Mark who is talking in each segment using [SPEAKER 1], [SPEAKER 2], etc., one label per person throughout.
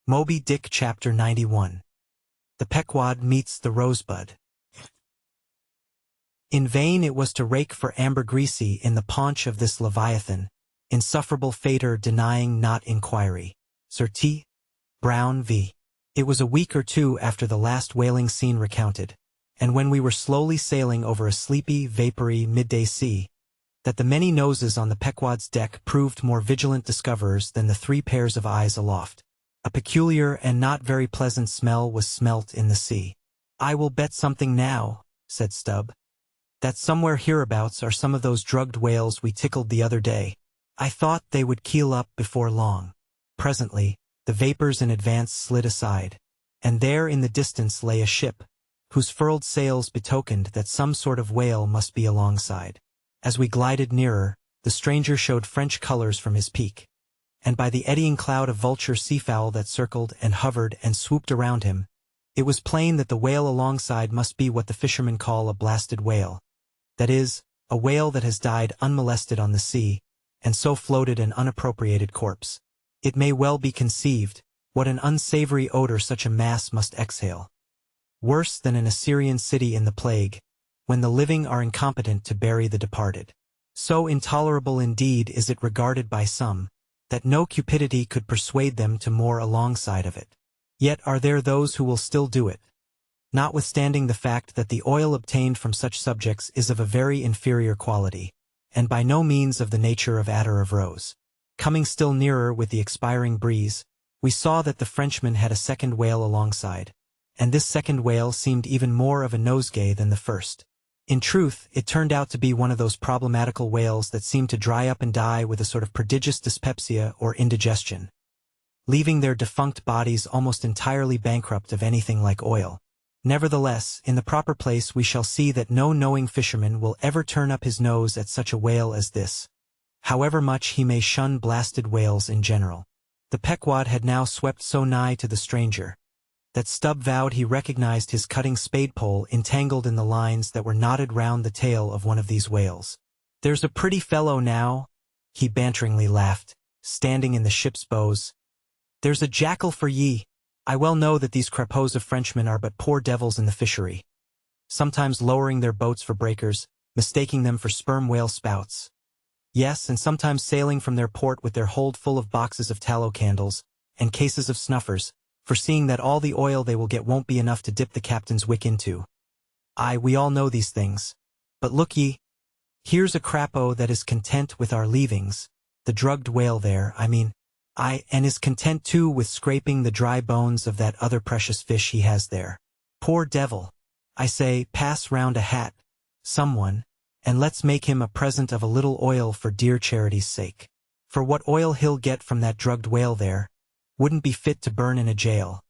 [SPEAKER 1] Moby Dick Chapter 91. The Pequod Meets the Rosebud. In vain it was to rake for ambergris in the paunch of this leviathan, insufferable fater denying not inquiry. Sir T. Brown v. It was a week or two after the last whaling scene recounted, and when we were slowly sailing over a sleepy, vapory midday sea, that the many noses on the Pequod's deck proved more vigilant discoverers than the 3 pairs of eyes aloft. A peculiar and not very pleasant smell was smelt in the sea. "I will bet something now," said Stubb, "that somewhere hereabouts are some of those drugged whales we tickled the other day. I thought they would keel up before long." Presently, the vapors in advance slid aside, and there in the distance lay a ship, whose furled sails betokened that some sort of whale must be alongside. As we glided nearer, the stranger showed French colors from his peak, and by the eddying cloud of vulture seafowl that circled and hovered and swooped around him, it was plain that the whale alongside must be what the fishermen call a blasted whale, that is, a whale that has died unmolested on the sea, and so floated an unappropriated corpse. It may well be conceived what an unsavory odor such a mass must exhale. Worse than an Assyrian city in the plague, when the living are incompetent to bury the departed. So intolerable indeed is it regarded by some, that no cupidity could persuade them to moor alongside of it. Yet are there those who will still do it, notwithstanding the fact that the oil obtained from such subjects is of a very inferior quality, and by no means of the nature of attar of rose. Coming still nearer with the expiring breeze, we saw that the Frenchman had a second whale alongside, and this second whale seemed even more of a nosegay than the first. In truth, it turned out to be one of those problematical whales that seem to dry up and die with a sort of prodigious dyspepsia or indigestion, leaving their defunct bodies almost entirely bankrupt of anything like oil. Nevertheless, in the proper place we shall see that no knowing fisherman will ever turn up his nose at such a whale as this, however much he may shun blasted whales in general. The Pequod had now swept so nigh to the stranger that Stubb vowed he recognized his cutting spade pole entangled in the lines that were knotted round the tail of one of these whales. "There's a pretty fellow now," he banteringly laughed, standing in the ship's bows. "There's a jackal for ye. I well know that these crapauds of Frenchmen are but poor devils in the fishery, sometimes lowering their boats for breakers, mistaking them for sperm whale spouts. Yes, and sometimes sailing from their port with their hold full of boxes of tallow candles and cases of snuffers, foreseeing that all the oil they will get won't be enough to dip the captain's wick into. Aye, we all know these things. But look ye, here's a crapo that is content with our leavings, the drugged whale there, I mean, and is content too with scraping the dry bones of that other precious fish he has there. Poor devil! I say, pass round a hat, someone, and let's make him a present of a little oil for dear charity's sake. For what oil he'll get from that drugged whale there wouldn't be fit to burn in a jail.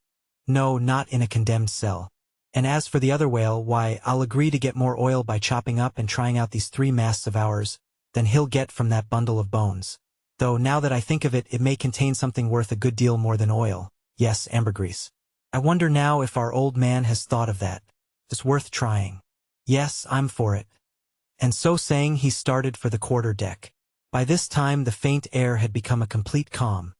[SPEAKER 1] No, not in a condemned cell. And as for the other whale, why, I'll agree to get more oil by chopping up and trying out these 3 masts of ours than he'll get from that bundle of bones. Though now that I think of it, it may contain something worth a good deal more than oil. Yes, ambergris. I wonder now if our old man has thought of that. It's worth trying. Yes, I'm for it." And so saying, he started for the quarter deck. By this time the faint air had become a complete calm,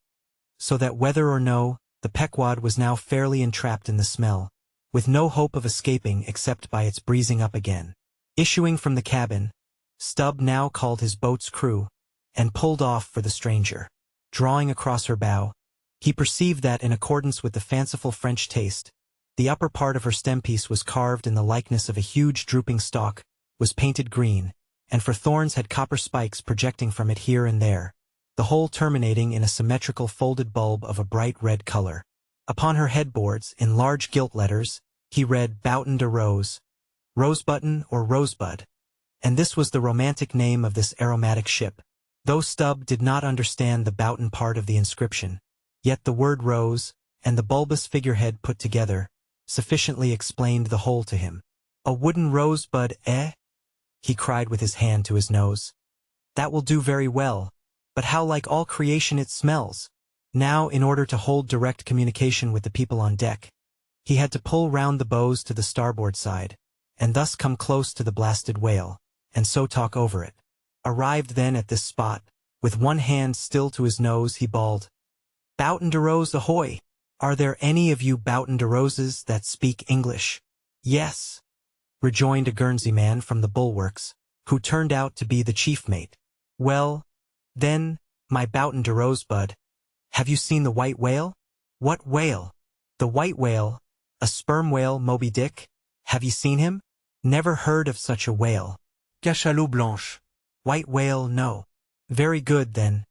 [SPEAKER 1] so that whether or no, the Pequod was now fairly entrapped in the smell, with no hope of escaping except by its breezing up again. Issuing from the cabin, Stubb now called his boat's crew, and pulled off for the stranger. Drawing across her bow, he perceived that, in accordance with the fanciful French taste, the upper part of her stempiece was carved in the likeness of a huge drooping stalk, was painted green, and for thorns had copper spikes projecting from it here and there, the whole terminating in a symmetrical folded bulb of a bright red color. Upon her headboards, in large gilt letters, he read Boughton de Rose, Rosebutton or Rosebud, and this was the romantic name of this aromatic ship. Though Stubb did not understand the Boughton part of the inscription, yet the word rose, and the bulbous figurehead put together, sufficiently explained the whole to him. "A wooden rosebud, eh?" he cried with his hand to his nose. "That will do very well. But how like all creation it smells!" Now, in order to hold direct communication with the people on deck, he had to pull round the bows to the starboard side, and thus come close to the blasted whale, and so talk over it. Arrived then at this spot, with one hand still to his nose, he bawled, "Boughton de Rose ahoy! Are there any of you Boughton de Roses that speak English? Yes, rejoined a Guernsey man from the bulwarks, who turned out to be the chief mate. Well, then, my Boughton de Rosebud, have you seen the white whale? What whale? The white whale, a sperm whale, Moby Dick. Have you seen him? Never heard of such a whale. Cachalot blanche. White whale, no. Very good, then.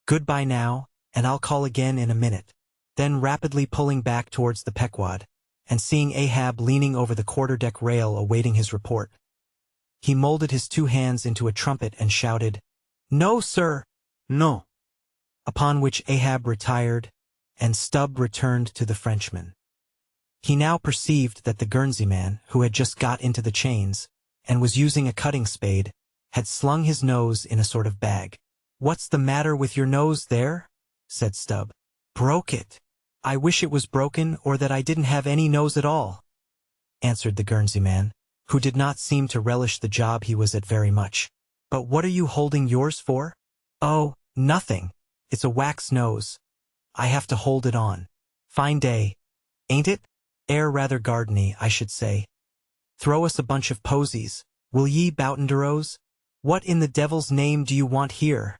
[SPEAKER 1] Goodbye now, and I'll call again in a minute. Then rapidly pulling back towards the Pequod, and seeing Ahab leaning over the quarterdeck rail awaiting his report, he molded his two hands into a trumpet and shouted, "No, sir! No!" Upon which Ahab retired, and Stubb returned to the Frenchman. He now perceived that the Guernsey man, who had just got into the chains, and was using a cutting spade, had slung his nose in a sort of bag. "What's the matter with your nose there?" said Stubb. "Broke it. I wish it was broken, or that I didn't have any nose at all," answered the Guernsey man, who did not seem to relish the job he was at very much. "But what are you holding yours for?" "Oh, nothing. It's a wax nose. I have to hold it on. Fine day, ain't it? Air rather gardeny, I should say. Throw us a bunch of posies, will ye, Boughton de Rose?" "What in the devil's name do you want here?"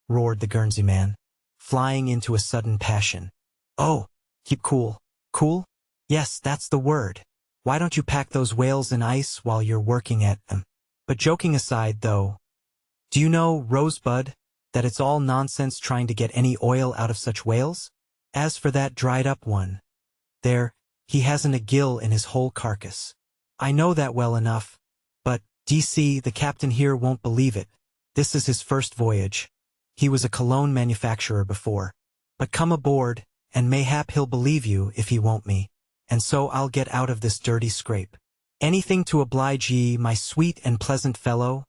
[SPEAKER 1] roared the Guernsey man, flying into a sudden passion. "Oh, keep cool. Cool? Yes, that's the word. Why don't you pack those whales in ice while you're working at them? But joking aside, though, do you know, Rosebud, that it's all nonsense trying to get any oil out of such whales? As for that dried-up one, there, he hasn't a gill in his whole carcass. I know that well enough, but, D.C., the captain here won't believe it. This is his first voyage. He was a cologne manufacturer before. But come aboard, and mayhap he'll believe you if he won't me, and so I'll get out of this dirty scrape." "Anything to oblige ye, my sweet and pleasant fellow,"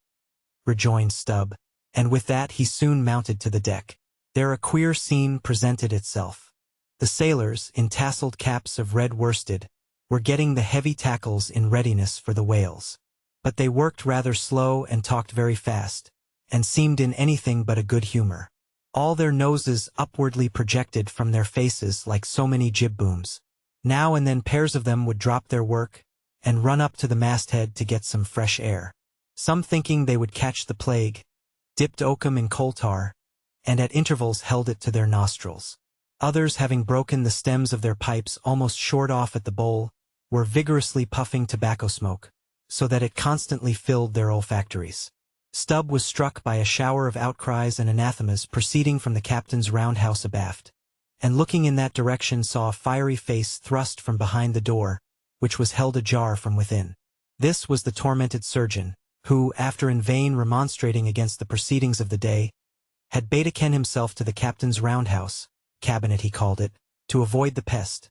[SPEAKER 1] rejoined Stubb, and with that he soon mounted to the deck. There a queer scene presented itself. The sailors, in tasseled caps of red worsted, were getting the heavy tackles in readiness for the whales. But they worked rather slow and talked very fast, and seemed in anything but a good humor. All their noses upwardly projected from their faces like so many jib-booms. Now and then pairs of them would drop their work, and run up to the masthead to get some fresh air. Some thinking they would catch the plague, dipped oakum in coal tar, and at intervals held it to their nostrils. Others, having broken the stems of their pipes almost short off at the bowl, were vigorously puffing tobacco smoke, so that it constantly filled their olfactories. Stubb was struck by a shower of outcries and anathemas proceeding from the captain's roundhouse abaft, and looking in that direction saw a fiery face thrust from behind the door, which was held ajar from within. This was the tormented surgeon, who, after in vain remonstrating against the proceedings of the day, had betaken himself to the captain's roundhouse, cabinet he called it, to avoid the pest,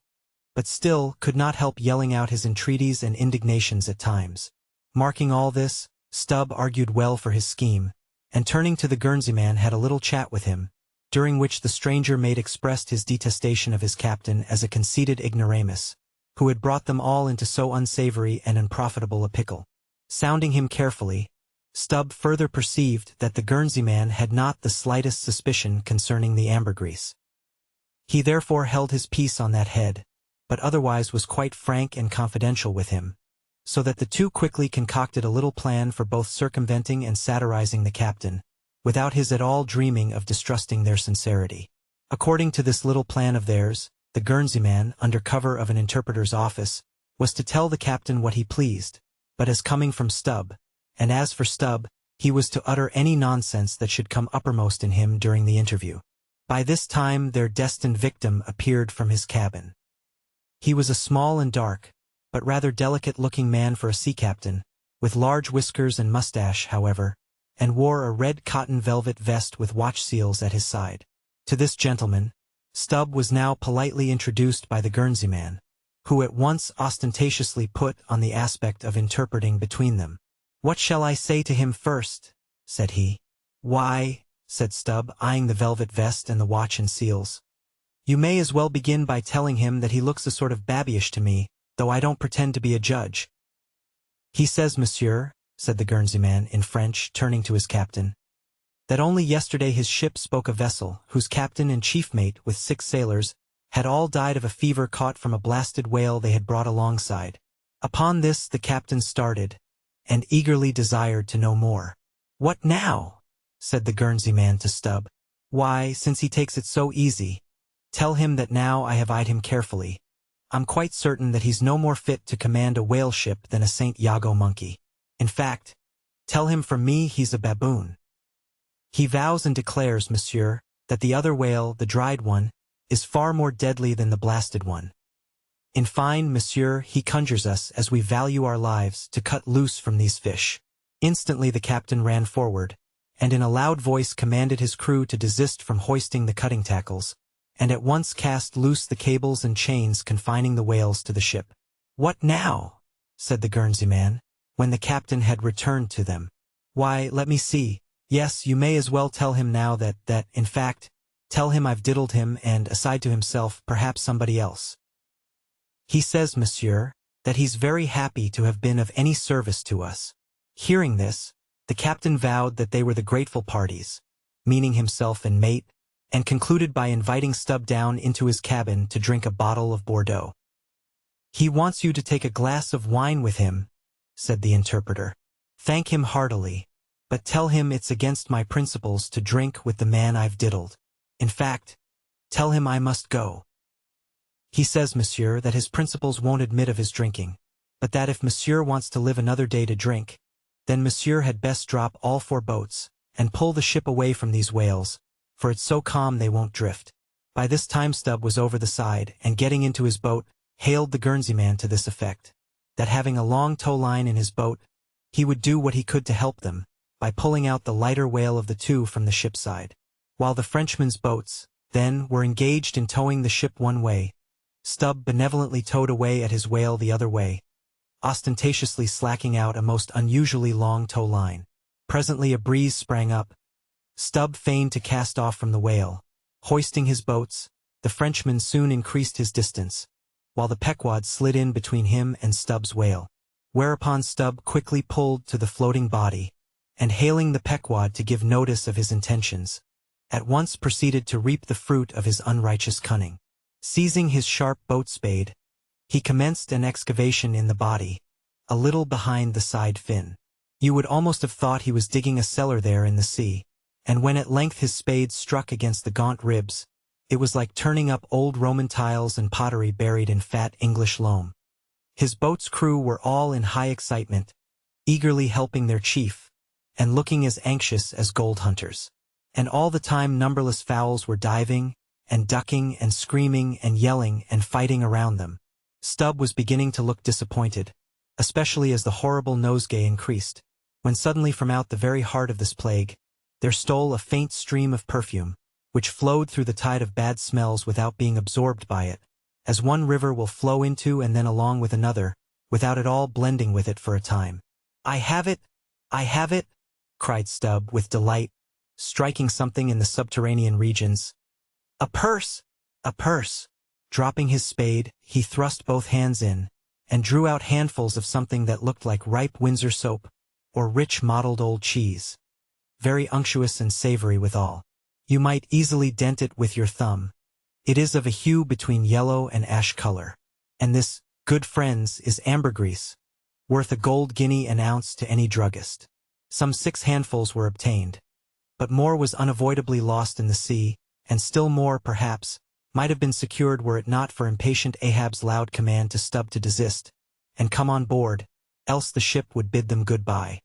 [SPEAKER 1] but still could not help yelling out his entreaties and indignations at times. Marking all this, Stubb argued well for his scheme, and turning to the Guernsey man had a little chat with him, during which the stranger mate expressed his detestation of his captain as a conceited ignoramus, who had brought them all into so unsavory and unprofitable a pickle. Sounding him carefully, Stubb further perceived that the Guernsey man had not the slightest suspicion concerning the ambergris. He therefore held his peace on that head, but otherwise was quite frank and confidential with him, so that the two quickly concocted a little plan for both circumventing and satirizing the captain, without his at all dreaming of distrusting their sincerity. According to this little plan of theirs, the Guernsey man, under cover of an interpreter's office, was to tell the captain what he pleased, but as coming from Stubb, and as for Stubb, he was to utter any nonsense that should come uppermost in him during the interview. By this time their destined victim appeared from his cabin. He was a small and dark, but rather delicate-looking man for a sea captain, with large whiskers and mustache, however, and wore a red cotton velvet vest with watch seals at his side. To this gentleman, Stubb was now politely introduced by the Guernsey man, who at once ostentatiously put on the aspect of interpreting between them. "What shall I say to him first?" said he. "Why," said Stubb, eyeing the velvet vest and the watch and seals, "you may as well begin by telling him that he looks a sort of babyish to me, though I don't pretend to be a judge." "He says, monsieur," said the Guernsey man in French, turning to his captain, "that only yesterday his ship spoke a vessel, whose captain and chief mate, with 6 sailors, had all died of a fever caught from a blasted whale they had brought alongside. Upon this the captain started, and eagerly desired to know more. "What now?" said the Guernsey man to Stubb. "Why, since he takes it so easy, tell him that now I have eyed him carefully, I'm quite certain that he's no more fit to command a whale ship than a St. Iago monkey. In fact, tell him from me he's a baboon. He vows and declares, monsieur, that the other whale, the dried one, is far more deadly than the blasted one. In fine, monsieur, he conjures us, as we value our lives, to cut loose from these fish." Instantly the captain ran forward, and in a loud voice commanded his crew to desist from hoisting the cutting tackles, and at once cast loose the cables and chains confining the whales to the ship. "What now?" said the Guernsey man, when the captain had returned to them. "Why, let me see. Yes, you may as well tell him now that, in fact, tell him I've diddled him, and, aside to himself, perhaps somebody else. He says, monsieur, that he's very happy to have been of any service to us." Hearing this, the captain vowed that they were the grateful parties, meaning himself and mate, and concluded by inviting Stubb down into his cabin to drink a bottle of Bordeaux. "He wants you to take a glass of wine with him," said the interpreter. "Thank him heartily, but tell him it's against my principles to drink with the man I've diddled. In fact, tell him I must go. He says, monsieur, that his principles won't admit of his drinking, but that if monsieur wants to live another day to drink, then monsieur had best drop all 4 boats, and pull the ship away from these whales, for it's so calm they won't drift." By this time Stubb was over the side, and getting into his boat, hailed the Guernsey man to this effect, that having a long tow line in his boat, he would do what he could to help them, by pulling out the lighter whale of the 2 from the ship's side. While the Frenchmen's boats, then, were engaged in towing the ship one way, Stubb benevolently towed away at his whale the other way, ostentatiously slacking out a most unusually long tow line. Presently a breeze sprang up. Stubb feigned to cast off from the whale. Hoisting his boats, the Frenchman soon increased his distance, while the Pequod slid in between him and Stubb's whale. Whereupon Stubb quickly pulled to the floating body, and hailing the Pequod to give notice of his intentions, at once proceeded to reap the fruit of his unrighteous cunning. Seizing his sharp boat spade, he commenced an excavation in the body, a little behind the side fin. You would almost have thought he was digging a cellar there in the sea, and when at length his spade struck against the gaunt ribs, it was like turning up old Roman tiles and pottery buried in fat English loam. His boat's crew were all in high excitement, eagerly helping their chief, and looking as anxious as gold hunters. And all the time numberless fowls were diving, and ducking, and screaming, and yelling, and fighting around them. Stubb was beginning to look disappointed, especially as the horrible nosegay increased, when suddenly from out the very heart of this plague, there stole a faint stream of perfume, which flowed through the tide of bad smells without being absorbed by it, as one river will flow into and then along with another, without at all blending with it for a time. "I have it! I have it!" cried Stubb with delight, striking something in the subterranean regions. "A purse! A purse!" Dropping his spade, he thrust both hands in, and drew out handfuls of something that looked like ripe Windsor soap, or rich mottled old cheese, very unctuous and savory withal. You might easily dent it with your thumb. It is of a hue between yellow and ash color. And this, good friends, is ambergris, worth a gold guinea an ounce to any druggist. Some 6 handfuls were obtained, but more was unavoidably lost in the sea, and still more, perhaps, might have been secured were it not for impatient Ahab's loud command to Stubb to desist, and come on board, else the ship would bid them good-bye.